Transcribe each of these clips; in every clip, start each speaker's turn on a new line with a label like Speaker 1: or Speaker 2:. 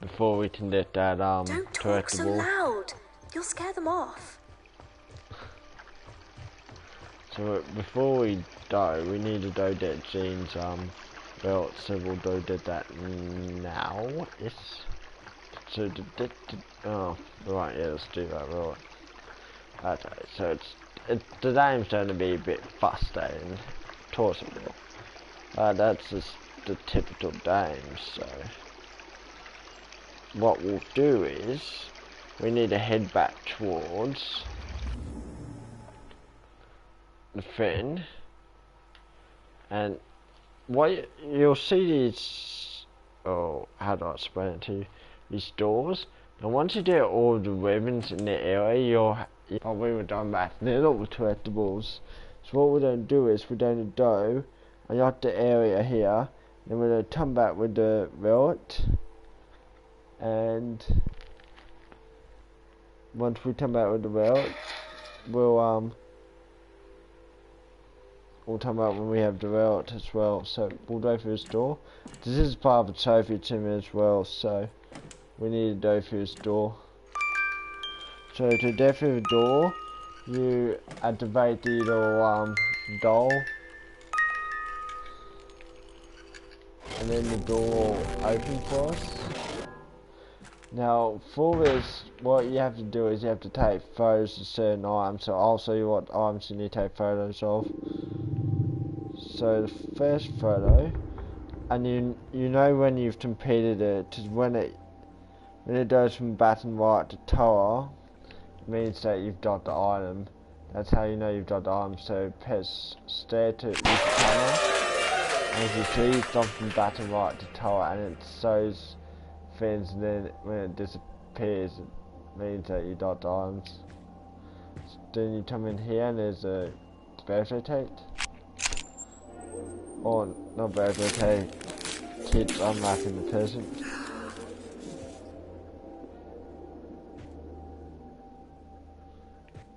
Speaker 1: before we can get that
Speaker 2: Don't talk so
Speaker 1: collectible.
Speaker 2: loud. You'll scare them off.
Speaker 1: So before we go, we need to go get Jean's belt, so we'll go get that now. Yes. So oh right, yeah, let's do that right. Okay, so the game's going to be a bit frustrating, towards a bit. That's just the typical game. So what we'll do is we need to head back towards the fin, and what you'll see these, oh, how do I explain it to you, these doors, and once you get all the ribbons in the area, you'll probably we're done back to the little collectibles. So what we're going to do is we're going to go and got the area here, then we're going to come back with the relic, and once we come back with the relic, we'll come back when we have the relic as well. So we'll go through this door. This is part of the trophy team as well, so we need to go through this door. So to get through the door, you activate the little doll, and then the door will open for us. Now for this, what you have to do is you have to take photos of certain items, so I'll show you what items you need to take photos of. So the first photo, and you know when you've completed it, when it goes from bottom right to top, it means that you've got the item. That's how you know you've got the item. So press stare to each camera, and as you see, it's gone from bottom right to top, and it shows things, and then when it disappears, it means that you got the items. So then you come in here, and there's a birthday cake. Or not birthday cake, kids unwrapping the present.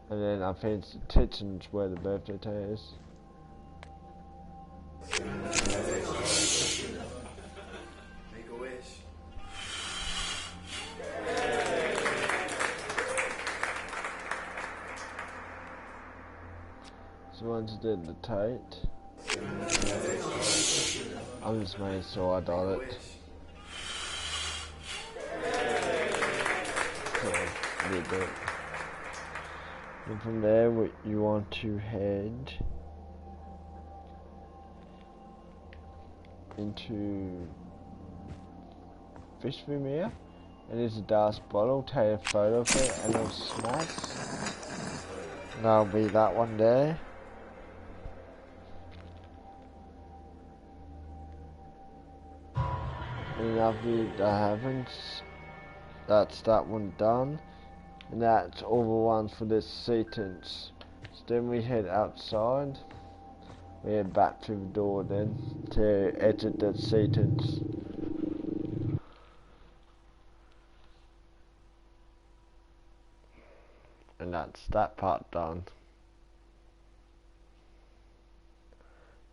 Speaker 1: And then I think it's the kitchen's where the birthday cake is.
Speaker 3: Make a wish.
Speaker 1: So once you did the tight, I'm just making sure I got it. So you did it. And from there, you want to head into fish room here, and there's a glass bottle. Take a photo of it, and it'll smash. And that'll be that one there. And after that happens, that's that one done. And that's all the ones for this sentence. So then we head outside. We head back through the door then to exit that sentence. And that's that part done.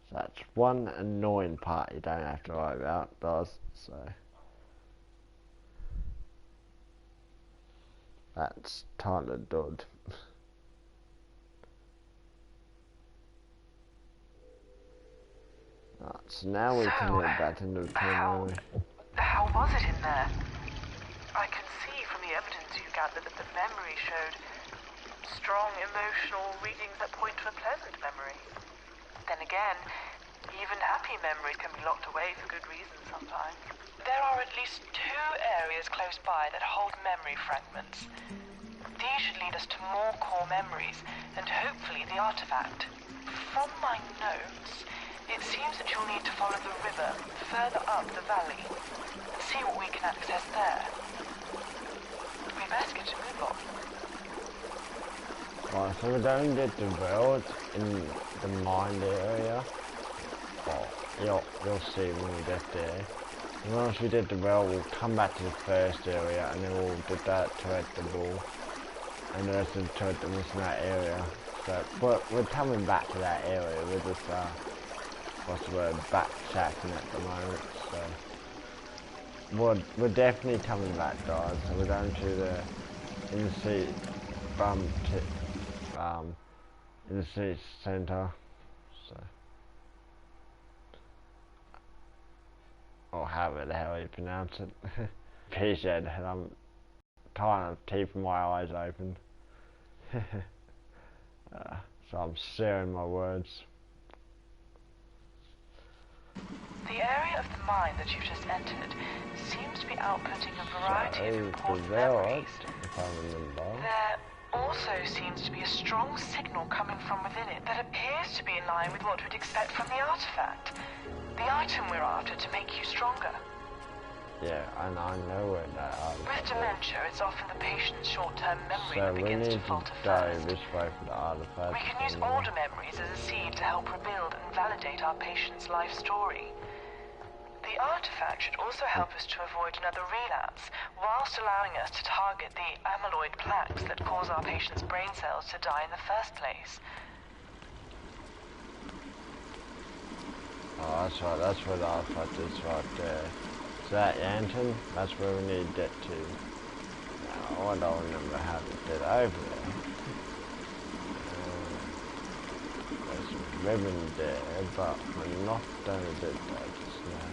Speaker 1: So that's one annoying part you don't have to worry about, does so. That's kind of dud. Right, so now we can head back into the
Speaker 4: how was it in there? I can see from the evidence you gathered that the memory showed strong emotional readings that point to a pleasant memory. Then again, even happy memory can be locked away for good reasons sometimes. There are at least 2 areas close by that hold memory fragments. These should lead us to more core memories, and hopefully the artifact. From my notes, it seems that you'll need to follow the river further up the valley, and see what we can access there. We best get a move on.
Speaker 1: Right, so we're going to get the world in the mine area. Oh, you'll see when we get there. And once we did the well, we'll come back to the first area, and then we'll get that collectible, and the rest of the collectibles in that area. So we're coming back to that area. We're just what's the word, backtracking at the moment. So we're definitely coming back, guys. So we're going to the inner city, inner city centre. So, or however the hell you pronounce it. Appreciate it. I'm kind of keeping my eyes open. So I'm sharing my words.
Speaker 4: The area of the mine that you've just entered seems to be outputting a variety of important memories.
Speaker 1: If I remember.
Speaker 4: There also seems to be a strong signal coming from within it that appears to be in line with what we'd expect from the artifact. The item we're after to make you stronger.
Speaker 1: Yeah, and I know where that
Speaker 4: With dementia, it's often the patient's short-term memory
Speaker 1: so
Speaker 4: that
Speaker 1: we
Speaker 4: begins
Speaker 1: need
Speaker 4: to falter
Speaker 1: go
Speaker 4: first.
Speaker 1: this way for the artifact.
Speaker 4: We can use older memories as a seed to help rebuild and validate our patient's life story. The artifact should also help us to avoid another relapse, whilst allowing us to target the amyloid plaques that cause our patient's brain cells to die in the first place.
Speaker 1: Oh, that's right, that's where the artifact is right there. So that lantern, that's where we need to get to. Now, I don't remember how to get over there. There's a ribbon there, but we're not going to do that just now.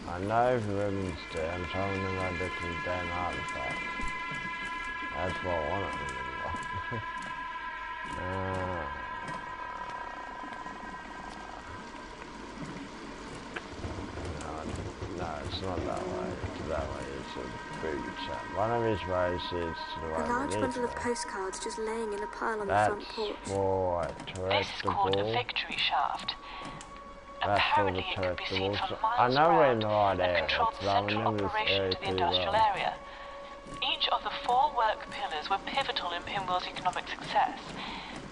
Speaker 1: I know the ribbon's there, I'm trying to remember how to get to the damn artifact. That's what I want to remember. No, it's not that way. It's that way. It's a boot shop. One of his ways is to the way
Speaker 2: A large
Speaker 1: we need
Speaker 2: bundle
Speaker 1: to
Speaker 2: of
Speaker 1: go.
Speaker 2: postcards just laying in a pile on the
Speaker 1: That's
Speaker 2: front porch.
Speaker 1: for
Speaker 4: This is called a
Speaker 1: collectible.
Speaker 4: victory shaft.
Speaker 1: That's for the
Speaker 4: Apparently it can be seen
Speaker 1: collectibles.
Speaker 4: from
Speaker 1: I
Speaker 4: miles
Speaker 1: know we're in
Speaker 4: around
Speaker 1: the right
Speaker 4: and
Speaker 1: area,
Speaker 4: controlled
Speaker 1: because I
Speaker 4: central
Speaker 1: remember this
Speaker 4: operation
Speaker 1: area
Speaker 4: to the
Speaker 1: pretty
Speaker 4: industrial
Speaker 1: well.
Speaker 4: area. Each of the 4 work pillars were pivotal in Pinwell's economic success,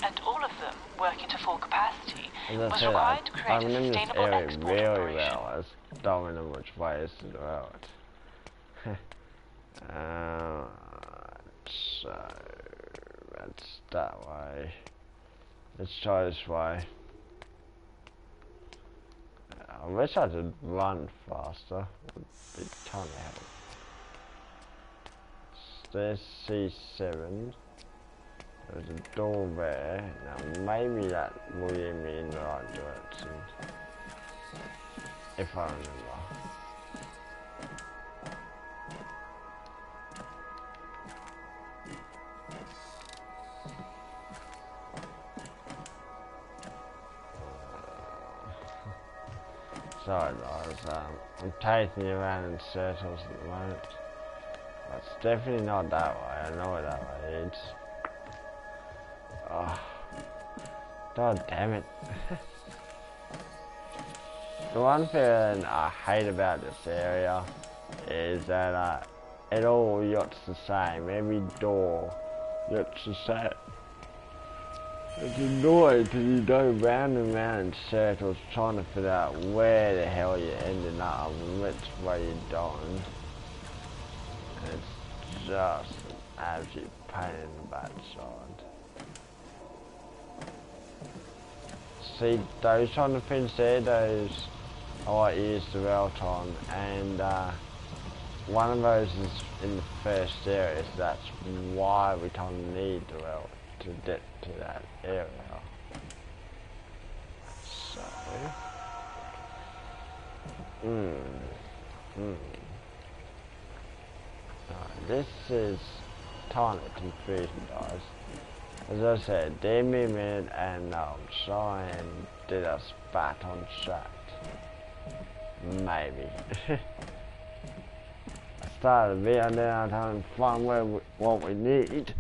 Speaker 4: and all of them, working to full capacity,
Speaker 1: As I
Speaker 4: was
Speaker 1: said,
Speaker 4: required to
Speaker 1: I
Speaker 4: create a
Speaker 1: remember this
Speaker 4: sustainable
Speaker 1: area
Speaker 4: export
Speaker 1: really
Speaker 4: operation.
Speaker 1: well. I just don't remember which way is to the road. So that's that way. Let's try this way. I wish I could run faster. It would be ton of help. There's C7. There's a door there. Now maybe that will lead me in the right direction. If I remember. Sorry guys, I'm taking you around in circles at the moment. That's definitely not that way, I know where that way is. Oh, god damn it. The one thing I hate about this area is that it all looks the same, every door looks the same. It's annoying because you go round and round in circles trying to figure out where the hell you're ending up and which way you're going. And it's just an absolute pain in the backside. See, those kind of things there, those I used the welt on, and one of those is in the first area, so that's why we kind of need the welt to get to that area. So, this is kind of confusing, guys. As I said, give me a minute and I'll try and get us back on track. Maybe. I started a video and then I'm trying to find what we need.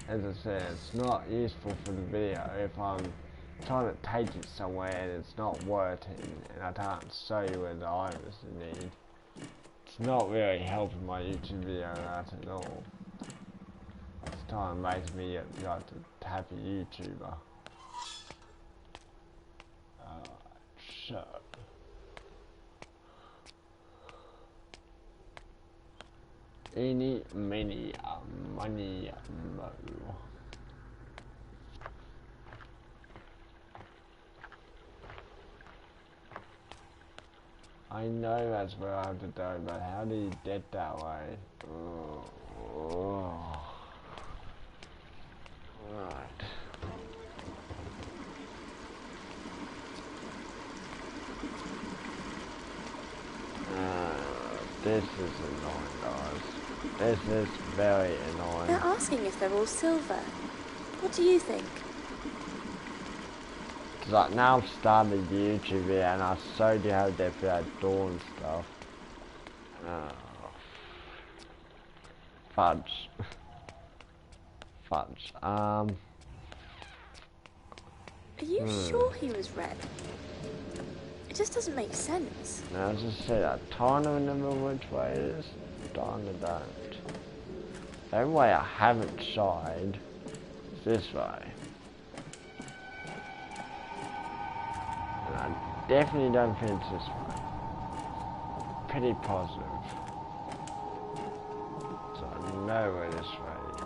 Speaker 1: As I said, it's not useful for the video if I'm trying to take it somewhere and it's not working and I can't show you where the items you need. It's not really helping my YouTube video out at all. It's kind of making me like a happy YouTuber. So. Eeny, meeny, money, mo. I know that's where I have to go, but how do you get that way? Oh. Right. This is annoying, guys. This is very annoying.
Speaker 2: They're asking if they're all silver. What do you think?
Speaker 1: Cause like now I've started a YouTube video and I showed you how they put that door and stuff. Fudge. Fudge.
Speaker 2: Are you sure he was red? It just doesn't make sense.
Speaker 1: Now I just say that kind of remember which way it is. Darn it, don't. The only way I haven't tried is this way. And I definitely don't think it's this way. Pretty positive. So I know where this way is.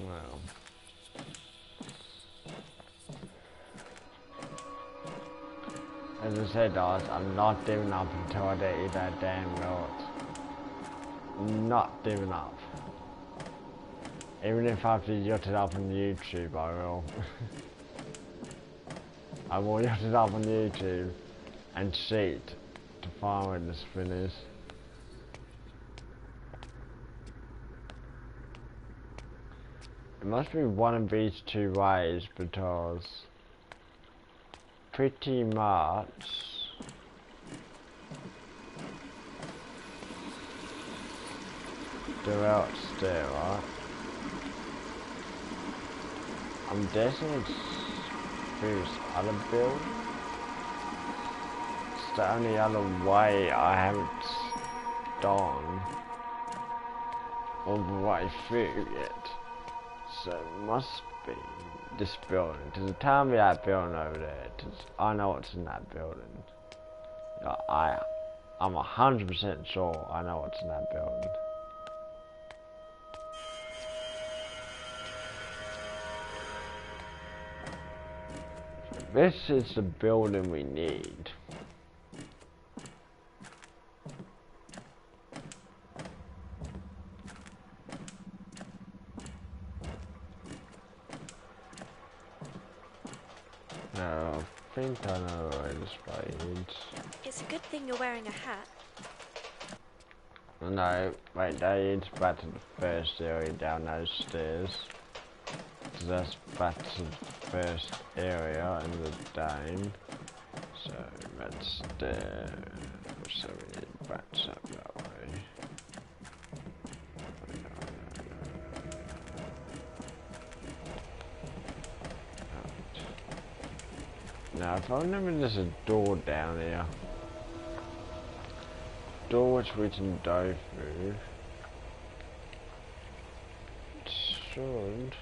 Speaker 1: Well. As I said, guys, I'm not giving up until I eat that damn milk. Not giving up. Even if I have to yacht it up on YouTube, I will. I will yacht it up on YouTube and cheat to find where this spin is. It must be one of these two ways because pretty much they're out there, right? I'm guessing it's through this other build. It's the only other way I haven't gone all the way through yet. So it must be this building. Because tell me that building over there. Cause I know what's in that building. I'm 100% sure I know what's in that building. This is the building we need. No, I think I know where this way is.
Speaker 2: It's a good thing you're wearing a hat.
Speaker 1: No, wait, that leads back to the first area down those stairs. So that's back to the first area in the dome. So that's there. So we need back up that way. Now, if I remember, there's a door down here. Door which we can go through. It should.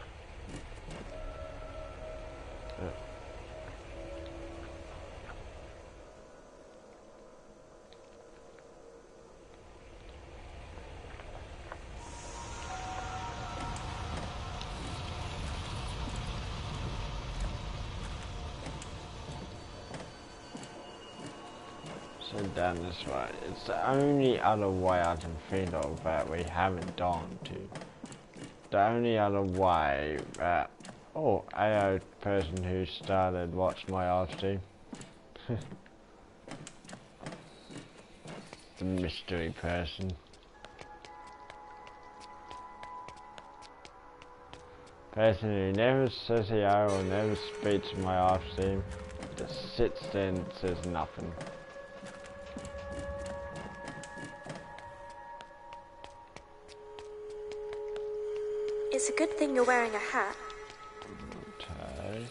Speaker 1: So down this way. It's the only other way I can think of that we haven't gone to. The only other way that... Oh, AO person who started watching my live stream. The mystery person. Person who never says hello or never speaks in my live stream. Just sits there and says nothing.
Speaker 2: It's a good thing you're wearing a hat.
Speaker 1: Okay.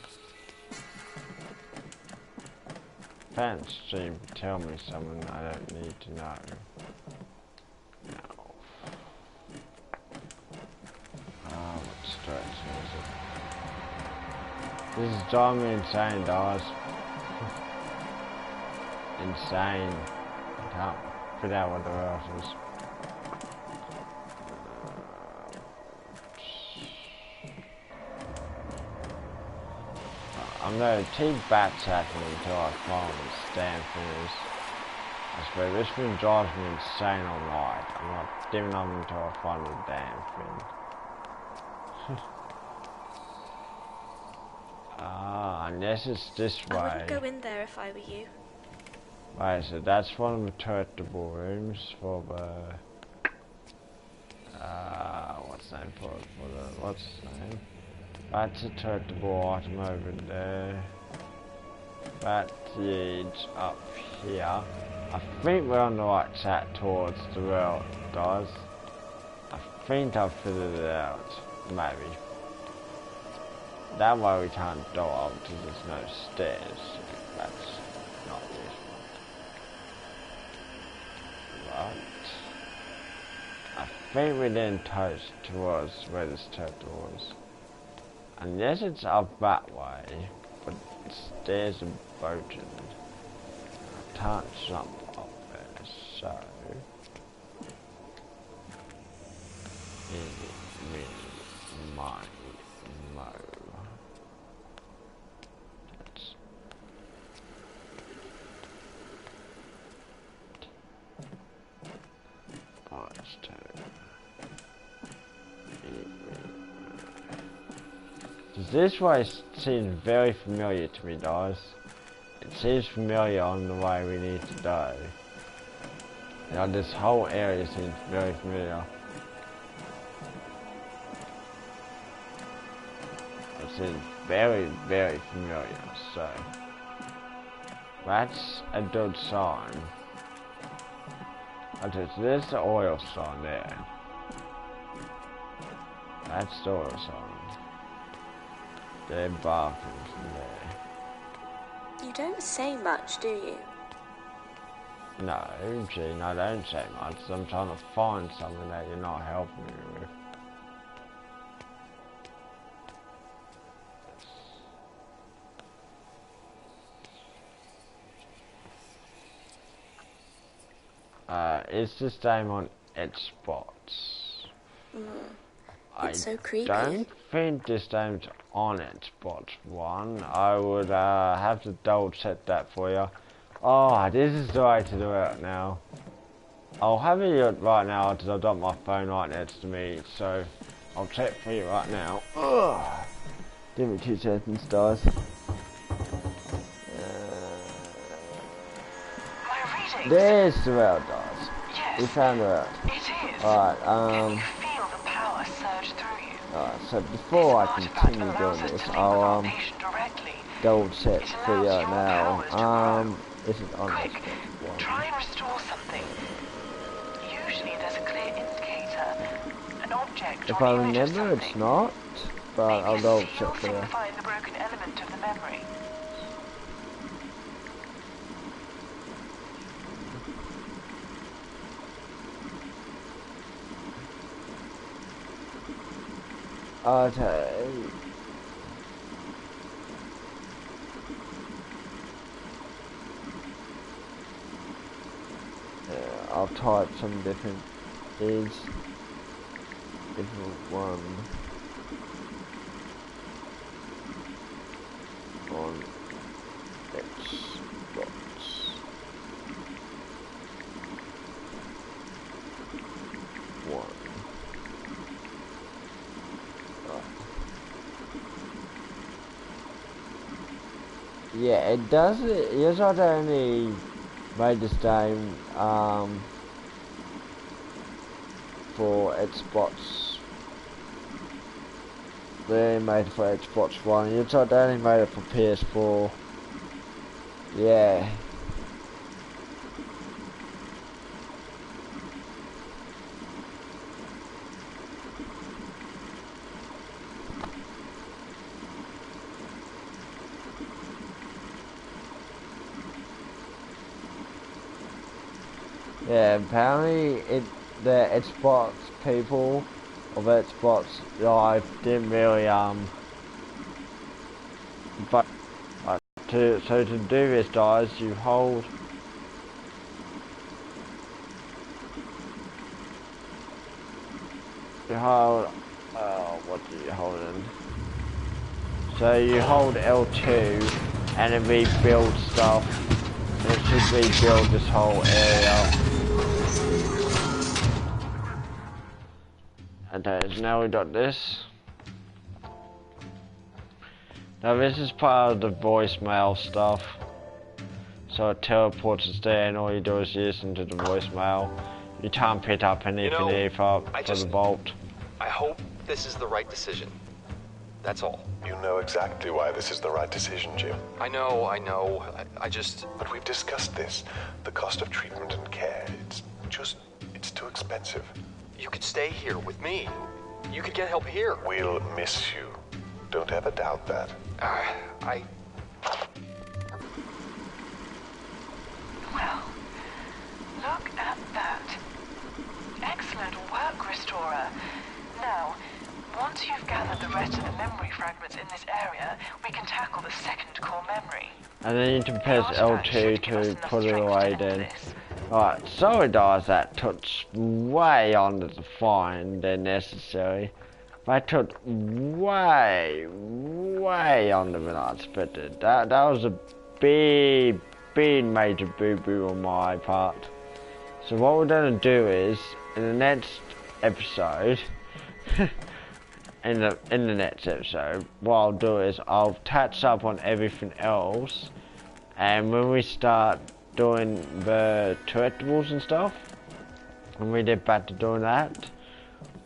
Speaker 1: Fan stream, tell me something I don't need to know. No. Oh, what distraction is it? This is driving me insane, guys. Insane. I can't figure out what the else is. I'm gonna keep backtracking until I find this damn thing. I swear, this thing drives me insane all night. I'm not giving up until I find the damn thing. Unless it's this way.
Speaker 2: I wouldn't go in there if I were you.
Speaker 1: Right, so that's one of the collectible rooms for the... what's the name for it? What's the name? That's a collectible item over there. That is up here. I think we're on the right track towards the route, guys. I think I've figured it out. Maybe. That way we can't go up because there's no stairs. That's not useful. Right. I think we're then toast towards where this turtle was. Unless it's up that way, but the stairs are broken. I can't jump up there, so... my mo. This way seems very familiar to me, guys. It seems familiar on the way we need to go. You know, this whole area seems very familiar. It seems very, very familiar, so... That's a good sign. Okay, so there's the oil sign there. That's the oil sign. There are bathrooms in there.
Speaker 2: You don't say much, do you?
Speaker 1: No, Gene, I don't say much. I'm trying to find something that you're not helping me with. It's the same on Xbox.
Speaker 2: It's so creepy.
Speaker 1: I don't think this game's on Xbox One. I would have to double check that for you. Oh, this is the way to do it now. I'll have a look right now because I've got my phone right next to me, so I'll check for you right now. Ugh. Give me 2 seconds, guys. There's the route, guys.
Speaker 4: Yes,
Speaker 1: we found the route.
Speaker 4: it is.
Speaker 1: Alright,
Speaker 4: Can you feel the power surge through you?
Speaker 1: Alright, so before I continue doing this, I'll double check for you now. This is on
Speaker 4: Quick,
Speaker 1: Xbox One.
Speaker 4: try and restore something. Usually there's a clear indicator, an object
Speaker 1: If
Speaker 4: or
Speaker 1: I
Speaker 4: an image of
Speaker 1: remember, it's
Speaker 4: something.
Speaker 1: not, but
Speaker 4: Maybe
Speaker 1: I'll
Speaker 4: a
Speaker 1: double
Speaker 4: seal
Speaker 1: check for you.
Speaker 4: signifying the broken element of the memory.
Speaker 1: Okay. I'll type some different things. Different one on Xbox. One. Yeah, it does. Yes, I only made this game for Xbox. They only made it for Xbox One. Yes, I only made it for PS4. Yeah. Yeah, apparently the Xbox people of Xbox Live didn't really but so to do this, guys, you hold what do you hold in? So you hold L2 and it rebuilds stuff. And it should rebuild this whole area. Okay, so now we got this. Now this is part of the voicemail stuff. So it teleports us there and all you do is listen to the voicemail. You can't pick up anything either for the vault.
Speaker 5: I hope this is the right decision. That's all.
Speaker 6: You know exactly why this is the right decision, Jim.
Speaker 5: I know. I just...
Speaker 6: But we've discussed this. The cost of treatment and care, it's too expensive.
Speaker 5: You could stay here with me. You could get help here.
Speaker 6: We'll miss you. Don't ever doubt that.
Speaker 4: Well, look at that. Excellent work, Restorer. Now, once you've gathered the rest of the memory fragments in this area, we can tackle the second core memory.
Speaker 1: And then you can press L2 to put it away then. Alright, sorry guys, that took way longer to find than necessary. That took way longer than I expected. That was a big major boo-boo on my part. So what we're gonna do is, in the next episode, in the next episode, what I'll do is I'll touch up on everything else, and when we start doing the collectibles and stuff, when we get back to doing that,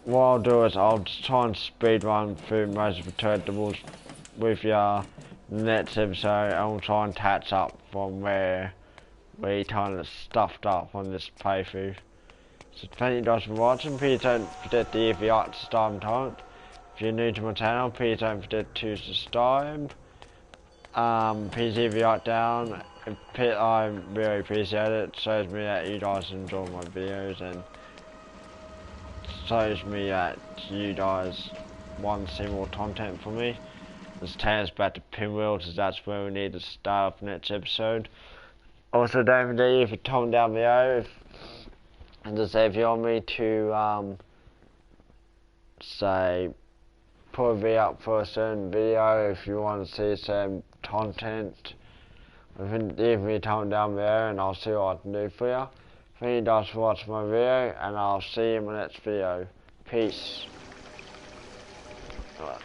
Speaker 1: what I'll do is I'll just try and speed run through most of the collectibles with you the next episode, and I'll try and catch up from where we kind of stuffed up on this playthrough. So thank you guys for watching. Please don't forget to leave the like, subscribe and comment. If you're new to my channel, please don't forget to subscribe. Please leave the like down. I really appreciate it. It shows me that you guys enjoy my videos and shows me that you guys want to see more content from me. Let's take us back to Pinwheel, because that's where we need to start off next episode. Also, don't forget if you comment down below and just say if you want me to say put a video up for a certain video, if you want to see some content, leave me a comment down below and I'll see what I can do for you. Thank you guys for watching my video, and I'll see you in my next video. Peace. Right.